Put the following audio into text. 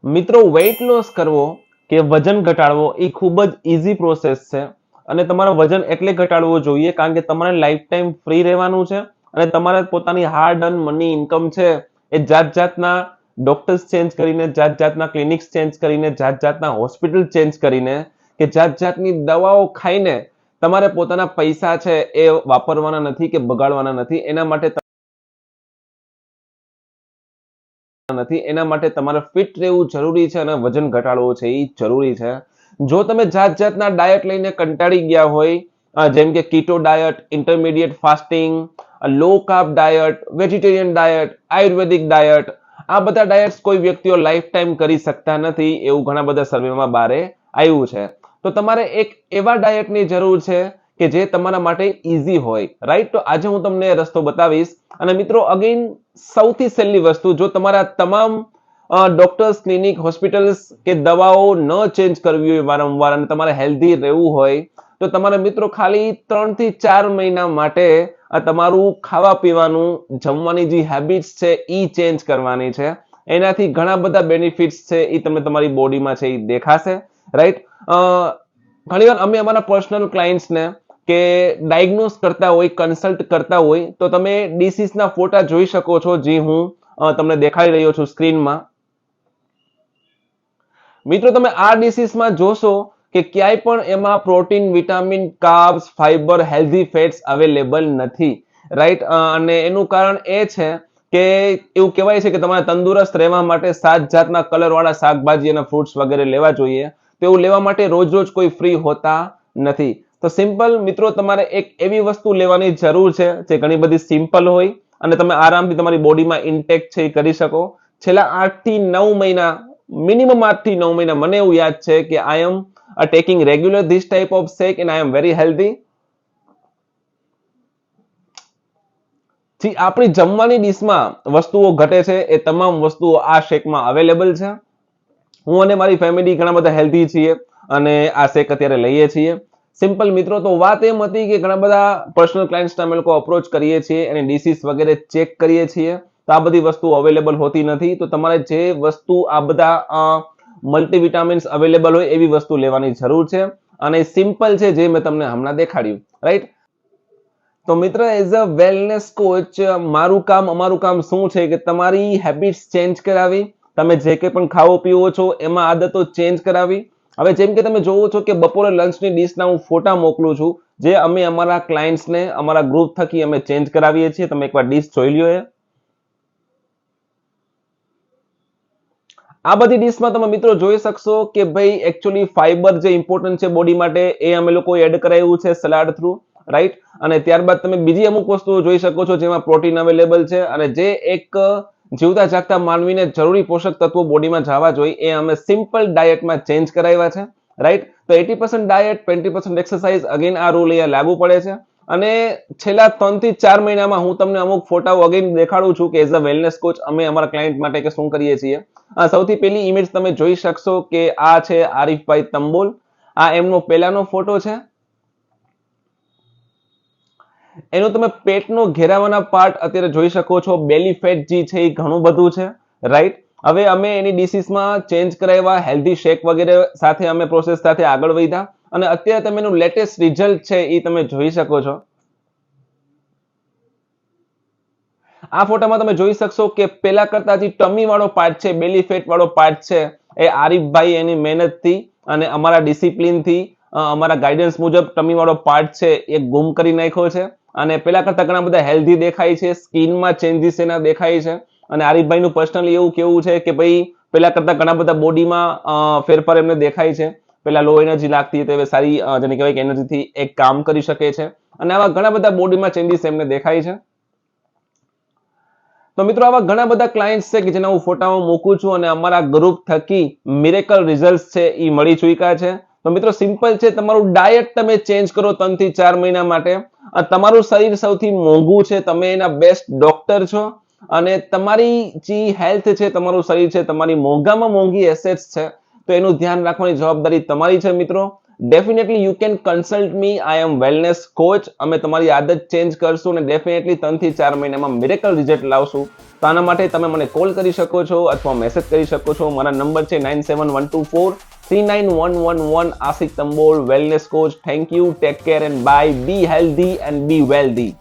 મિત્રો weight loss કરવો કે વજન ઘટાડવો એ ખૂબ જ ઈઝી પ્રોસેસ છે અને તમારે વજન એટલે ઘટાડવો જોઈએ કારણ કે તમારે લાઈફ ટાઈમ ફ્રી રહેવાનું છે અને તમારે પોતાની હાર્ડ અર્ન મની ઇન્કમ છે એ જાત જાતના ડોક્ટર્સ ચેન્જ કરીને, જાત જાતના ક્લિનિક્સ ચેન્જ કરીને, જાત જાતના હોસ્પિટલ ચેન્જ કરીને કે જાત જાતની દવાઓ ખાઈને તમારે પોતાના પૈસા છે એ વાપરવાના નથી કે બગાડવાના નથી. એના માટે તમારે ફિટ રહેવું જરૂરી છે અને વજન ઘટાડવો છે એ જરૂરી છે. જો તમે જાત જાતના ડાયટ લઈને કંટાળી ગયા હોય, જેમ કે કીટો ડાયટ, ઇન્ટરમીડિયેટ ફાસ્ટિંગ, લો કાર્બ ડાયટ, વેજીટેરિયન ડાયટ, આયુર્વેદિક ડાયટ, આ બધા ડાયટ્સ કોઈ વ્યક્તિઓ લાઈફ ટાઈમ કરી શકતા નથી એવું ઘણા બધા સર્વેમાં બારે આવ્યું છે. તો તમારે એક એવા ડાયટની જરૂર છે કે જે તમારા માટે ઈઝી હોય, રાઈટ? તો આજે હું તમને રસ્તો બતાવીશ. અને મિત્રો અગેન સૌથી સહેલી વસ્તુ, જો તમારા તમામ ડોક્ટર્સ, ક્લિનિક, હોસ્પિટલ્સ કે દવાઓ ન ચેન્જ કરવી હોય વારંવાર અને તમારે હેલ્ધી રહેવું હોય તો તમારે મિત્રો ખાલી 3 થી 4 મહિના માટે આ તમારું ખાવા પીવાનું, જમવાની જે હેબિટ્સ છે એ ચેન્જ કરવાની છે. એનાથી ઘણા બધા બેનિફિટ્સ છે એ તમને તમારી બોડીમાં છે એ દેખાશે, રાઈટ? ઘણીવાર અમે અમારા પર્સનલ ક્લાયન્ટ્સને કે ડાયગ્નોસ કરતા હોય, કન્સલ્ટ કરતા હોય તો તમે ડિસીઝના ફોટા જોઈ શકો છો, જે હું તમને દેખાડી રહ્યો છું સ્ક્રીનમાં. મિત્રો તમે આ ડિસીઝમાં જોશો કે ક્યાંય પણ એમાં protein, vitamin, carbs, fibre, healthy fats available નથી, રાઈટ? અને એનું કારણ એ છે કે એવું કહેવાય છે કે તમારે તંદુરસ્ત રહેવા માટે 7 જાતના કલરવાળા શાકભાજી અને ફ્રૂટ્સ વગેરે લેવા જોઈએ. તો એવું લેવા માટે રોજ રોજ કોઈ ફ્રી હોતા નથી. તો સિમ્પલ મિત્રો તમારે એક એવી વસ્તુ લેવાની જરૂર છે જે ઘણી બધી સિમ્પલ હોય અને તમે આરામથી તમારી બોડીમાં ઇન્ટેક છે એ કરી શકો. છેલ્લા 8 થી 9 મહિના, મિનિમમ 8 થી 9 મહિના મને એવું યાદ છે કે I am taking regular this type of shake and I am very healthy. આપણી જમવાની ડીશમાં વસ્તુઓ ઘટે છે એ તમામ વસ્તુઓ આ શેકમાં અવેલેબલ છે. હું અને મારી ફેમિલી ઘણા બધા હેલ્ધી છીએ અને આ શેક અત્યારે લઈએ છીએ. સિમ્પલ મિત્રો, તો વાત એમ હતી કે ઘણા બધા પર્સનલ ક્લાયન્ટ્સને અમે લોકો અપ્રોચ કરીએ છીએ અને ડિસીઝ વગેરે ચેક કરીએ છીએ તો આ બધી વસ્તુ અવેલેબલ હોતી નથી. તો તમારે જે વસ્તુ આ બધા મલ્ટીવિટામિન્સ અવેલેબલ હોય એવી વસ્તુ લેવાની જરૂર છે અને સિમ્પલ છે જે મેં તમને હમણાં દેખાડ્યું, રાઈટ? તો મિત્ર, એઝ અ વેલનેસ કોચ અમારું કામ શું છે કે તમારી હેબિટ્સ ચેન્જ કરાવી, તમે જે કંઈ પણ ખાવો પીવો છો એમાં આદતો ચેન્જ કરાવી. હવે જેમ કે તમે જોવો છો કે બપોરે લંચની ડીશના હું ફોટા મોકલું છું, જે અમે અમારા ક્લાયન્ટ્સને અમારા ગ્રુપ થકી અમે ચેન્જ કરાવીએ છીએ. તમે એકવાર ડીશ જોઈ લ્યો. આ બધી ડીશમાં તમે મિત્રો જોઈ શકશો કે ભાઈ એકચ્યુઅલી ફાઈબર જે ઇમ્પોર્ટન્ટ છે બોડી માટે એ અમે લોકો એડ કરાવ્યું છે સલાડ થ્રુ, રાઈટ? અને ત્યારબાદ તમે બીજી અમુક વસ્તુઓ જોઈ શકો છો જેમાં પ્રોટીન અવેલેબલ છે અને જે એક જીવતા જાગતા માનવીને જરૂરી પોષક તત્વો બોડીમાં જવા જોઈએ એ અમે સિમ્પલ ડાયટમાં ચેન્જ કરાવ્યા છે, રાઈટ? તો 80% ડાયટ, 20% એક્સરસાઇઝ, અગેન આ રૂલ અહીંયા લાગુ પડે છે. અને છેલ્લા 3 થી 4 મહિનામાં હું તમને અમુક ફોટાઓ અગેન દેખાડું છું કે એઝ અ વેલનેસ કોચ અમે અમારા ક્લાયન્ટ માટે કે શું કરીએ છીએ. સૌથી પહેલી ઇમેજ તમે જોઈ શકશો કે આ છે આરિફભાઈ તંબોલ. આ એમનો પહેલાનો ફોટો છે. એનો તમે પેટનો ઘેરાવાના પાર્ટ અત્યારે જોઈ શકો છો. બેલી ફેટ જે છે એ ઘણું બધું છે, રાઈટ? હવે અમે એની ડિસીઝમાં ચેન્જ કરાવ્યા, હેલ્ધી શેક વગેરે સાથે અમે પ્રોસેસ સાથે આગળ વધ્યા અને અત્યારે તમે એનું લેટેસ્ટ રિઝલ્ટ છે એ તમે જોઈ શકો છો. આ ફોટામાં તમે જોઈ શકશો કે પેલા કરતા જે ટમી વાળો પાર્ટ છે, બેલી ફેટ વાળો પાર્ટ છે, એ આરિફભાઈ એની મહેનતથી અને અમારા ડિસિપ્લિનથી, અમારા ગાઈડન્સ મુજબ ટમી વાળો પાર્ટ છે એ ગુમ કરી નાખ્યો છે અને પેલા કરતા ઘણા બધા હેલ્ધી દેખાય છે. સ્કિનમાં ચેન્જીસ એના દેખાય છે અને આરિફભાઈનું પર્સનલી એવું કેવું છે કે ભાઈ પેલા કરતા ઘણા બધા બોડીમાં ફેરફાર એમને દેખાય છે. પેલા લો એનર્જી લાગતી હતી, હવે સારી જેને કહેવાય કે એનર્જીથી એક કામ કરી શકે છે અને આવા ઘણા બધા બોડીમાં ચેન્જીસ એમને દેખાય છે. તો મિત્રો આવા ઘણા બધા ક્લાયન્ટ્સ છે કે જેના હું ફોટાઓ મૂકું છું અને અમારા ગ્રુપ થકી મિરેકલ રિઝલ્ટ છે એ મળી ચૂક્યા છે. તો મિત્રો સિમ્પલ છે, તમારું ડાયટ તમે ચેન્જ કરો 3 થી 4 મહિના માટે. તમારું શરીર સૌથી મોંઘું છે, તમે એના બેસ્ટ ડોક્ટર છો અને તમારી જે હેલ્થ છે, તમારું શરીર છે, તમારી મોંઘામાં મોંઘી એસેટ્સ છે. તો એનું ધ્યાન રાખવાની જવાબદારી તમારી છે મિત્રો. Definitely you can consult me. I am wellness coach. અમે તમારી આદત ચેન્જ કરશું અને ડેફિનેટલી 3 થી 4 મહિનામાં મિરેકલ રિઝલ્ટ લાવશું. તો આના માટે તમે મને કોલ કરી શકો છો અથવા મેસેજ કરી શકો છો. મારા નંબર છે 9712439111. Ashiq Tambol, wellness coach. Thank you, take care and bye. Be healthy and be wealthy.